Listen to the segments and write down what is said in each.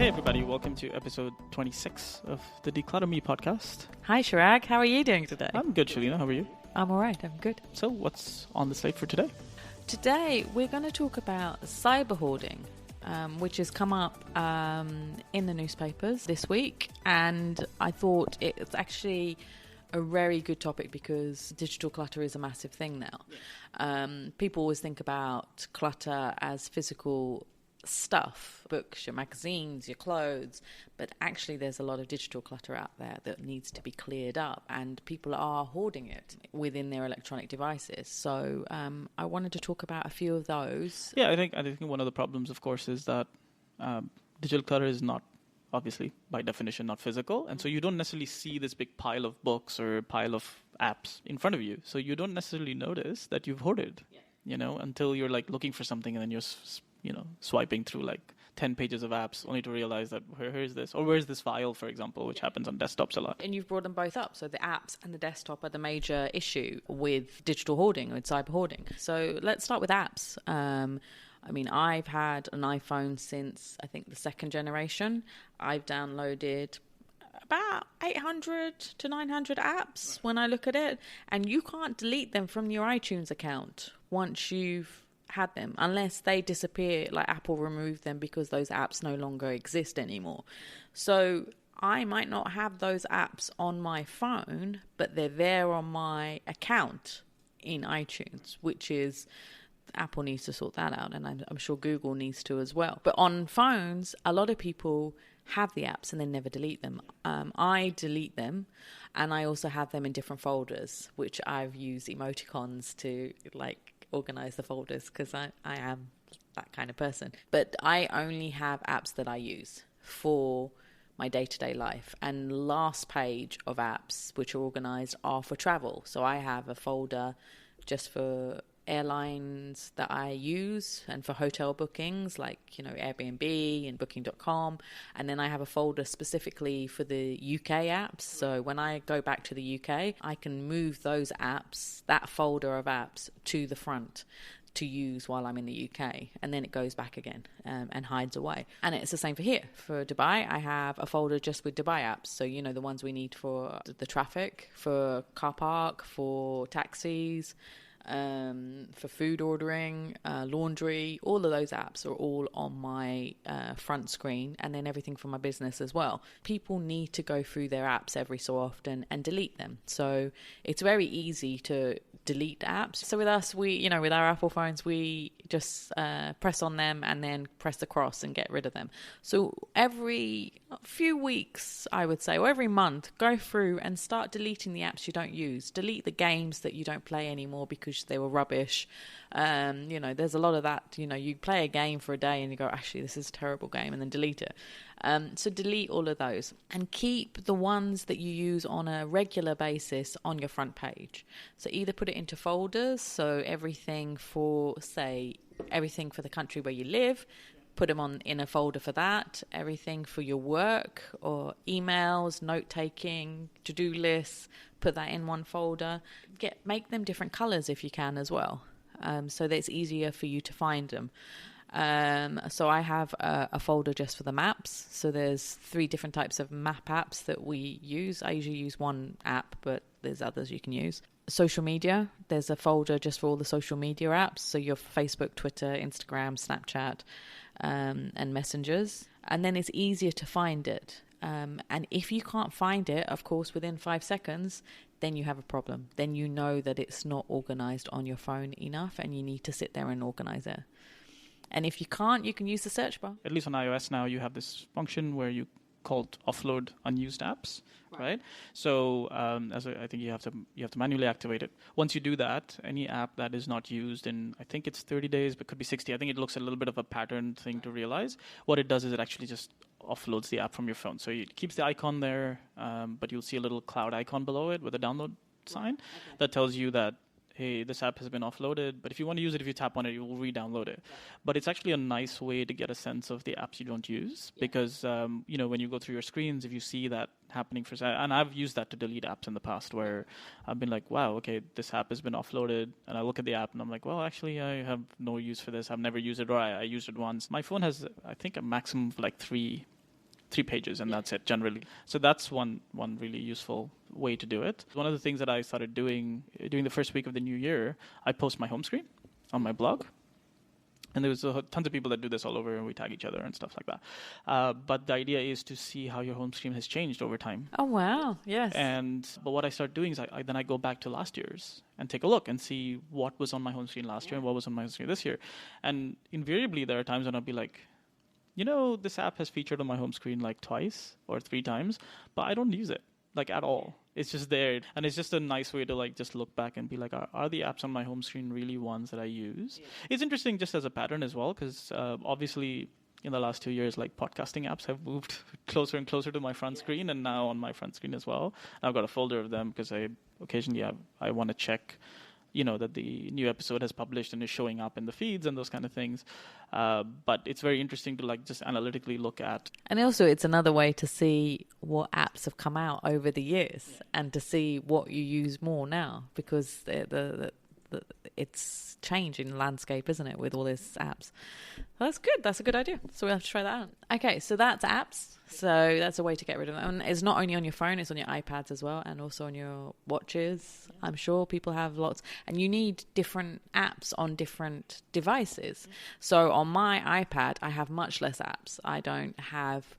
Hey everybody, welcome to episode 26 of the Declutter Me podcast. Hi Chirag, how are you doing today? I'm good, Shelina. How are you? I'm alright, I'm good. So what's on the slate for today? Today we're going to talk about cyberhoarding, which has come up in the newspapers this week, and I thought it's actually a very good topic because digital clutter is a massive thing now. People always think about clutter as physical stuff, books, your magazines, your clothes, but actually there's a lot of digital clutter out there that needs to be cleared up, and people are hoarding it within their electronic devices. So I wanted to talk about a few of those. Yeah, I think one of the problems, of course, is that digital clutter is not, obviously, by definition, not physical, and so you don't necessarily see this big pile of books or pile of apps in front of you, so you don't necessarily notice that you've hoarded, until you're like looking for something and then you're swiping through like 10 pages of apps only to realize that here's this, or where's this file, for example, which happens on desktops a lot. And you've brought them both up. So the apps and the desktop are the major issue with digital hoarding, with cyber hoarding. So let's start with apps. I've had an iPhone since, I think, the second generation. I've downloaded about 800 to 900 apps when I look at it. And you can't delete them from your iTunes account once you've had them, unless they disappear, like Apple removed them because those apps no longer exist anymore. So I might not have those apps on my phone, but they're there on my account in iTunes, which is, Apple needs to sort that out, and I'm sure Google needs to as well. But on phones, a lot of people have the apps and then never delete them. I delete them, and I also have them in different folders, which I've used emoticons to organize the folders because I am that kind of person. But I only have apps that I use for my day-to-day life, and last page of apps which are organized are for travel. So I have a folder just for airlines that I use and for hotel bookings like Airbnb and booking.com, and then I have a folder specifically for the UK apps. So when I go back to the UK, I can move those apps, that folder of apps, to the front to use while I'm in the UK, and then it goes back again and hides away. And it's the same for here. For Dubai, I have a folder just with Dubai apps, so the ones we need for the traffic, for car park, for taxis, for food ordering, laundry. All of those apps are all on my front screen, and then everything for my business as well. People need to go through their apps every so often and delete them. So it's very easy to delete apps. So with us, we, with our Apple phones, we just press on them and then press the cross and get rid of them. So every few weeks, I would say, or every month, go through and start deleting the apps you don't use. Delete the games that you don't play anymore because they were rubbish. There's a lot of that. You play a game for a day and you go, actually, this is a terrible game, and then delete it. So delete all of those and keep the ones that you use on a regular basis on your front page. So either put it into folders, so everything for the country where you live, put them in a folder for that. Everything for your work or emails, note-taking, to-do lists, put that in one folder. Make them different colors if you can as well, so that it's easier for you to find them. So I have a folder just for the maps. So there's 3 different types of map apps that we use. I usually use one app, but there's others you can use. Social media, there's a folder just for all the social media apps. So your Facebook, Twitter, Instagram, Snapchat, and messengers. And then it's easier to find it. And if you can't find it, of course, within 5 seconds, then you have a problem. Then you know that it's not organized on your phone enough and you need to sit there and organize it. And if you can't, you can use the search bar. At least on iOS now, you have this function where you called offload unused apps, right? So I think you have to manually activate it. Once you do that, any app that is not used in, I think it's 30 days, but could be 60. I think it looks a little bit of a pattern thing to realize. What it does is it actually just offloads the app from your phone. So it keeps the icon there, but you'll see a little cloud icon below it with a download sign that tells you that, hey, this app has been offloaded, but if you want to use it, if you tap on it, you will re-download it. But it's actually a nice way to get a sense of the apps you don't use, because, when you go through your screens, if you see that happening and I've used that to delete apps in the past where I've been like, wow, okay, this app has been offloaded, and I look at the app and I'm like, well, actually, I have no use for this. I've never used it, or I used it once. My phone has, I think, a maximum of like 3 3 pages and that's it generally. So that's one really useful way to do it. One of the things that I started doing during the first week of the new year, I post my home screen on my blog. And there's tons of people that do this all over, and we tag each other and stuff like that. But the idea is to see how your home screen has changed over time. Oh, wow. Yes. But what I start doing is I go back to last year's and take a look and see what was on my home screen last year and what was on my home screen this year. And invariably, there are times when I'll be like, this app has featured on my home screen like twice or 3 times, but I don't use it like at all. It's just there. And it's just a nice way to like just look back and be like, are the apps on my home screen really ones that I use? Yeah. It's interesting just as a pattern as well, because obviously in the last 2 years, like podcasting apps have moved closer and closer to my front screen, and now on my front screen as well. I've got a folder of them because occasionally I want to check that the new episode has published and is showing up in the feeds and those kind of things. But it's very interesting to like just analytically look at. And also it's another way to see what apps have come out over the years and to see what you use more now, because it's changing the landscape, isn't it, with all these apps? Well, that's good. That's a good idea. So we'll have to try that out. Okay, so that's apps. So that's a way to get rid of them. And it's not only on your phone, it's on your iPads as well, and also on your watches. I'm sure people have lots. And you need different apps on different devices. So on my iPad, I have much less apps. I don't have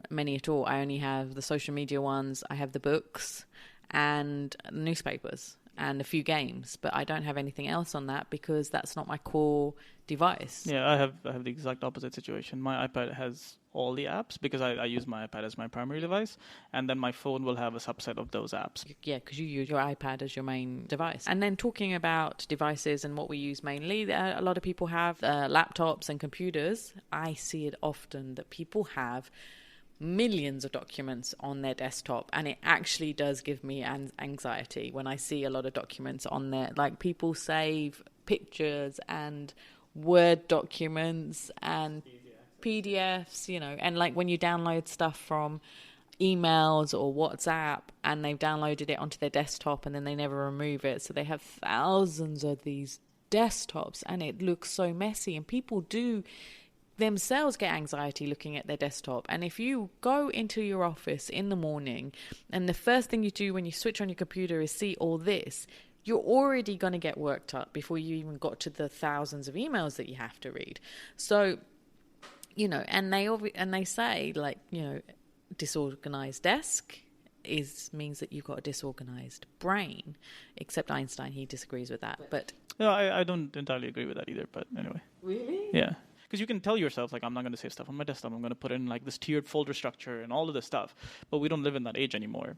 many at all. I only have the social media ones. I have the books and newspapers and a few games, but I don't have anything else on that because that's not my core device. Yeah, I have the exact opposite situation. My iPad has all the apps because I use my iPad as my primary device, and then my phone will have a subset of those apps. Yeah, because you use your iPad as your main device. And then talking about devices and what we use mainly, a lot of people have laptops and computers. I see it often that people have millions of documents on their desktop, and it actually does give me anxiety when I see a lot of documents on there. Like, people save pictures and Word documents and PDFs, and like when you download stuff from emails or WhatsApp and they've downloaded it onto their desktop and then they never remove it, so they have thousands of these desktops and it looks so messy, and people do themselves get anxiety looking at their desktop. And if you go into your office in the morning and the first thing you do when you switch on your computer is see all this, you're already going to get worked up before you even got to the thousands of emails that you have to read. So, and they say, like, disorganized desk means that you've got a disorganized brain. Except Einstein, he disagrees with that. But no, I don't entirely agree with that either. But anyway, really, yeah. Because you can tell yourself, like, I'm not going to save stuff on my desktop. I'm going to put in, like, this tiered folder structure and all of this stuff. But we don't live in that age anymore.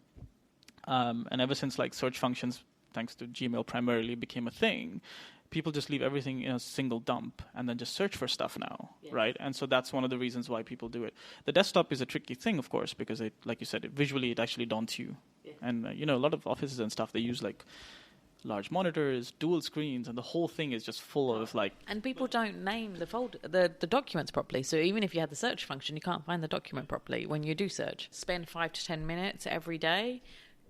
And ever since, like, search functions, thanks to Gmail primarily, became a thing, people just leave everything in a single dump and then just search for stuff now, right? And so that's one of the reasons why people do it. The desktop is a tricky thing, of course, because, it, like you said, visually it actually daunts you. Yeah. And, a lot of offices and stuff, they use, like, large monitors, dual screens, and the whole thing is just full of like... And people don't name the folder, the documents properly. So even if you had the search function, you can't find the document properly when you do search. Spend 5 to 10 minutes every day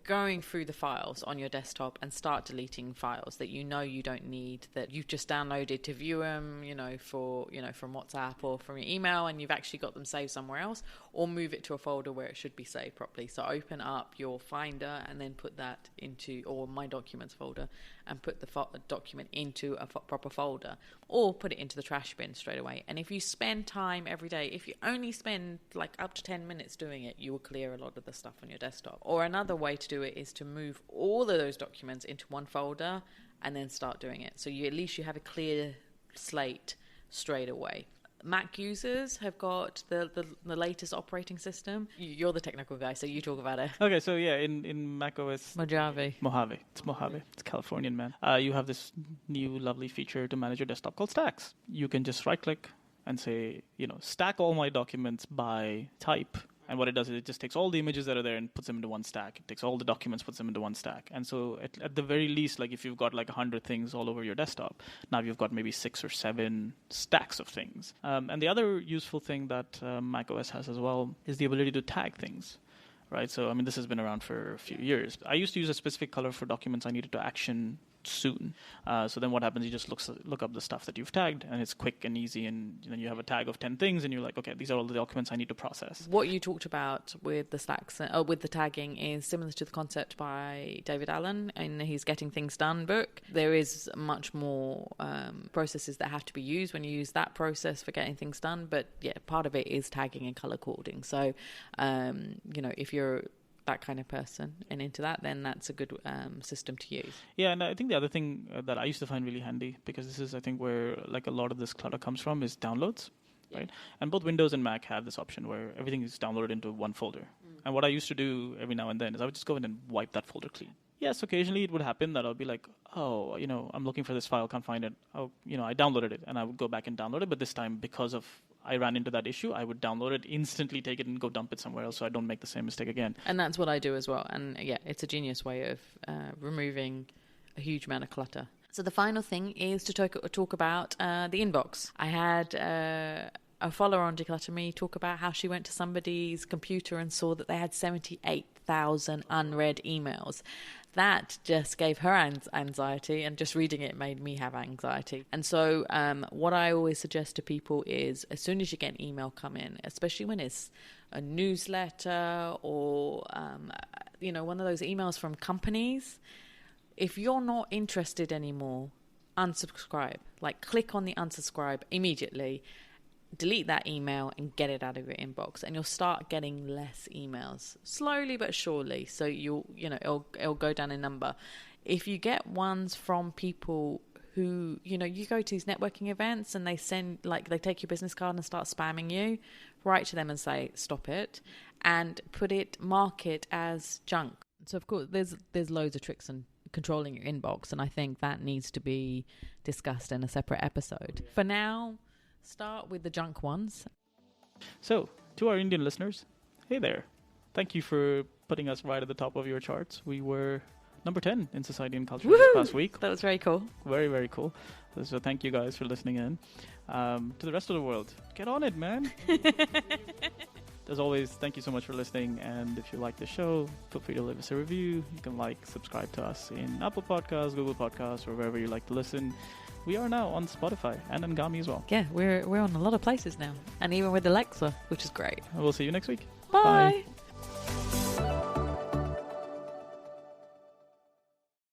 going through the files on your desktop and start deleting files that you don't need, that you've just downloaded to view them, from WhatsApp or from your email, and you've actually got them saved somewhere else, or move it to a folder where it should be saved properly. So open up your Finder and then put that into, or My Documents folder, and put the document into a proper folder, or put it into the trash bin straight away. And if you spend time every day, if you only spend like up to 10 minutes doing it, you will clear a lot of the stuff on your desktop. Or another way to do it is to move all of those documents into one folder and then start doing it. So at least you have a clear slate straight away. Mac users have got the latest operating system. You're the technical guy, so you talk about it. Okay, so yeah, in Mac OS... Mojave. It's Mojave. It's Californian, man. You have this new lovely feature to manage your desktop called stacks. You can just right-click and say, stack all my documents by type. And what it does is it just takes all the images that are there and puts them into one stack. It takes all the documents, puts them into one stack. And so at the very least, like if you've got like 100 things all over your desktop, now you've got maybe 6 or 7 stacks of things. And the other useful thing that macOS has as well is the ability to tag things. Right? So, this has been around for a few years. I used to use a specific color for documents I needed to action soon. So then what happens? You just look up the stuff that you've tagged, and it's quick and easy. And then you have a tag of 10 things, and you're like, okay, these are all the documents I need to process. What you talked about with the stacks, with the tagging, is similar to the concept by David Allen in his Getting Things Done book. There is much more processes that have to be used when you use that process for getting things done. But yeah, part of it is tagging and color coding. So, if you're that kind of person and into that, then that's a good system to use. Yeah, and I think the other thing that I used to find really handy, because this is, I think, where like a lot of this clutter comes from, is downloads, right? And both Windows and Mac have this option where everything is downloaded into one folder. And what I used to do every now and then is I would just go in and wipe that folder clean. Yes, occasionally it would happen that I'll be like, oh, I'm looking for this file, can't find it. Oh, I downloaded it, and I would go back and download it. But this time, because of I ran into that issue, I would download it, instantly take it and go dump it somewhere else so I don't make the same mistake again. And that's what I do as well. And yeah, it's a genius way of removing a huge amount of clutter. So the final thing is to talk about the inbox. I had a follower on Declutter Me talk about how she went to somebody's computer and saw that they had 78,000 unread emails. That just gave her anxiety, and just reading it made me have anxiety. And so what I always suggest to people is, as soon as you get an email come in, especially when it's a newsletter or one of those emails from companies, if you're not interested anymore, unsubscribe. Like, click on the unsubscribe immediately, delete that email and get it out of your inbox, and you'll start getting less emails slowly but surely. So it'll go down in number. If you get ones from people who, you go to these networking events and they they take your business card and start spamming you, write to them and say, stop it, and mark it as junk. So of course there's loads of tricks in controlling your inbox, and I think that needs to be discussed in a separate episode. For now, start with the junk ones. So, to our Indian listeners, hey there. Thank you for putting us right at the top of your charts. We were number 10 in Society and Culture this past week. That was very cool. Very, very cool. So thank you guys for listening in. To the rest of the world, get on it, man. As always, thank you so much for listening. And if you like the show, feel free to leave us a review. You can subscribe to us in Apple Podcasts, Google Podcasts, or wherever you like to listen. We are now on Spotify and Ngami as well. Yeah, we're on a lot of places now. And even with Alexa, which is great. We'll see you next week. Bye.